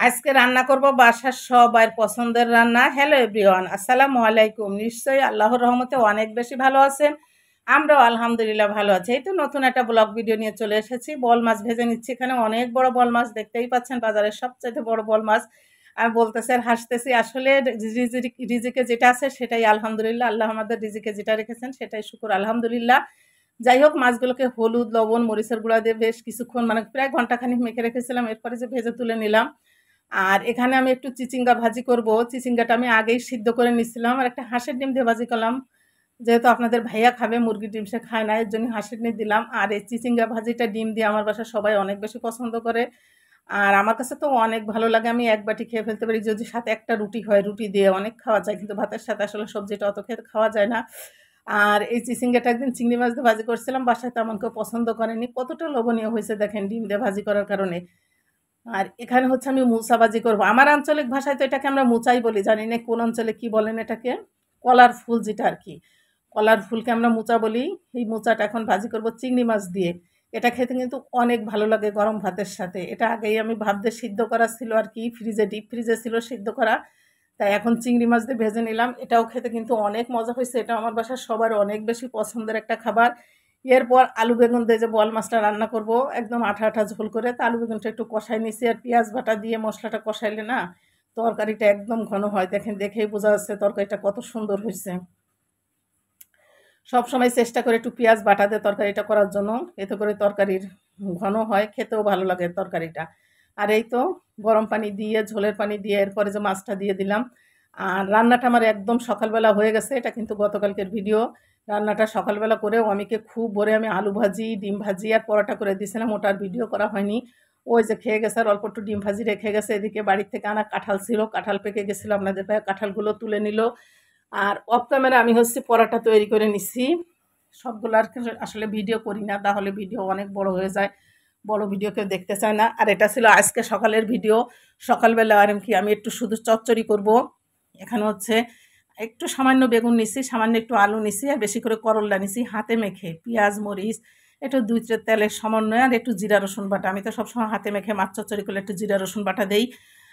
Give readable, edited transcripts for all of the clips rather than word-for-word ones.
আজকে রান্না করব বাসার সবার পছন্দের রান্না। হ্যালো এভরিওয়ান, আসসালামু আলাইকুম। নিশ্চয়ই আল্লাহর রহমতে অনেক বেশি ভালো আছেন। আমরাও আলহামদুলিল্লাহ ভালো আছি। এই তো নতুন একটা ব্লগ ভিডিও নিয়ে চলে এসেছি। বল মাছ ভেজে নিচ্ছি। এখানে অনেক বড় বল মাছ, দেখতেই পাচ্ছেন, বাজারের সবচাইতে বড় বল মাছ। আমি বলতেছি আর হাসতেছি, আসলে রিজিকে যেটা আছে সেটাই আলহামদুলিল্লাহ। আল্লাহ আমাদের রিজিকে যেটা রেখেছেন সেটাই শুকুর আলহামদুলিল্লাহ। যাই হোক, মাছগুলোকে হলুদ, লবণ, মরিচের গুঁড়া দিয়ে বেশ কিছুক্ষণ, মানে প্রায় ঘন্টাখানিক মেখে রেখেছিলাম। এরপরে যে ভেজে তুলে নিলাম। আর এখানে আমি একটু চিচিঙ্গা ভাজি করব। চিচিঙ্গাটা আমি আগেই সিদ্ধ করে নিচ্ছিলাম, আর একটা হাঁসের ডিম দিয়ে ভাজি করলাম। যেহেতু আপনাদের ভাইয়া খাবে মুরগির ডিম, সে খায় না, এর জন্য হাঁসের ডিম দিলাম। আর এই চিচিঙ্গা ভাজিটা ডিম দিয়ে আমার বাসায় সবাই অনেক বেশি পছন্দ করে। আর আমার কাছে তো অনেক ভালো লাগে, আমি এক বাটি খেয়ে ফেলতে পারি। যদি সাথে একটা রুটি হয়, রুটি দিয়ে অনেক খাওয়া যায়, কিন্তু ভাতের সাথে আসলে সবজিটা অত খেতে খাওয়া যায় না। আর এই চিচিঙ্গাটা একদিন চিংড়ি মাছ দিয়ে ভাজি করছিলাম, বাসায় তেমন কেউ পছন্দ করেনি। কতটা লোভনীয় হয়েছে দেখেন ডিম দিয়ে ভাজি করার কারণে। আর এখানে হচ্ছে আমি মুচা ভাজি করবো। আমার আঞ্চলিক ভাষায় তো এটাকে আমরা মুচাই বলি, জানি না কোন অঞ্চলে কি বলেন এটাকে। কলার ফুল যেটা আর কি, কলার ফুলকে আমরা মুচা বলি। এই মুচাটা এখন ভাজি করব চিংড়ি মাছ দিয়ে। এটা খেতে কিন্তু অনেক ভালো লাগে গরম ভাতের সাথে। এটা আগেই আমি ভাত দিয়ে সিদ্ধ করা ছিল আর কি, ফ্রিজে, ডিপ ফ্রিজে ছিল সিদ্ধ করা। তাই এখন চিংড়ি মাছ দিয়ে ভেজে নিলাম। এটাও খেতে কিন্তু অনেক মজা হয়েছে। এটা আমার বাসার সবার অনেক বেশি পছন্দের একটা খাবার। এরপর আলু বেগুন দিয়ে যে বল মাছটা রান্না করব, একদম আঠা আঠা ঝোল করে, তা আলু বেগুনটা একটু কষাই নিছি। আর পেঁয়াজ বাটা দিয়ে মশলাটা কষাইলে না তরকারিটা একদম ঘন হয়। দেখেন, দেখেই বোঝা যাচ্ছে তরকারিটা কত সুন্দর হয়েছে। সবসময় চেষ্টা করে একটু পেঁয়াজ বাটা দিয়ে তরকারিটা করার জন্য, এতে করে তরকারির ঘন হয়, খেতেও ভালো লাগে তরকারিটা। আর এই তো গরম পানি দিয়ে, ঝোলের পানি দিয়ে, এরপরে যে মাছটা দিয়ে দিলাম। আর রান্নাটা আমার একদম সকালবেলা হয়ে গেছে। এটা কিন্তু গতকালকের ভিডিও। রান্নাটা সকালবেলা করেও অমিকে খুব ভোরে আমি আলু ভাজি, ডিম ভাজি আর পরোটা করে দিয়েছিলাম। ওটার ভিডিও করা হয়নি। ওই যে খেয়ে গেছে, আর অল্প একটু ডিম ভাজি রেখে গেছে। এদিকে বাড়ির থেকে আনা কাঁঠাল ছিল, কাঁঠাল পেকে গেছিলো, আপনাদের ভাই কাঁঠালগুলো তুলে নিল। আর অফ ক্যামেরা আমি হচ্ছে পরোটা তৈরি করে নিচ্ছি। সবগুলো আর আসলে ভিডিও করি না, তাহলে ভিডিও অনেক বড় হয়ে যায়, বড় ভিডিও কেউ দেখতে চায় না। আর এটা ছিল আজকে সকালের ভিডিও। সকালবেলা আর কি আমি একটু শুধু চচ্চড়ি করব। এখানে হচ্ছে একটু সামান্য বেগুন নিছি, সামান্য একটু আলু নিছি, আর বেশি করে করল্লা নিছি, হাতে মেখে পেঁয়াজ মরিচ একটু দুই তেলের সমন্বয় আর একটু জিরা রসুন বাটা। আমি তো সবসময় হাতে মেখে মাছ চচ্চড়ি করলে একটু জিরা রসুন বাটা দেই।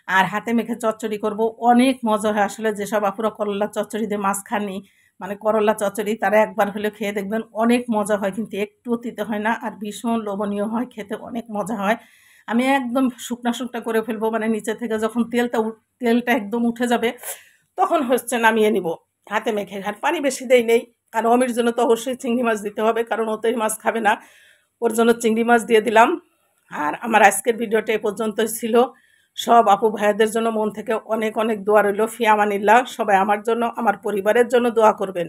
আর হাতে মেখে চচ্চড়ি করব, অনেক মজা হয় আসলে। যেসব আপুরা করল্লা চচ্চড়ি দিয়ে মাছ খাননি, মানে করল্লা চচ্চড়ি, তারা একবার হলে খেয়ে দেখবেন, অনেক মজা হয়, কিন্তু একটুও তিতে হয় না, আর ভীষণ লোভনীয় হয়, খেতে অনেক মজা হয়। আমি একদম শুকনা শুকনা করে ফেলবো, মানে নিচে থেকে যখন তেলটা একদম উঠে যাবে, তখন হচ্ছে নামিয়ে নিব হাতে মেখে। আর পানি বেশি দেই নেই, আর অমির জন্য তো অবশ্যই চিংড়ি মাছ দিতে হবে, কারণ ওতেই মাছ খাবে না। ওর জন্য চিংড়ি মাছ দিয়ে দিলাম। আর আমার আজকের ভিডিওটা এ পর্যন্তই ছিল। সব আপু ভাইয়াদের জন্য মন থেকে অনেক অনেক দোয়া রইল। ফি আমানিল্লাহ। সবাই আমার জন্য, আমার পরিবারের জন্য দোয়া করবেন।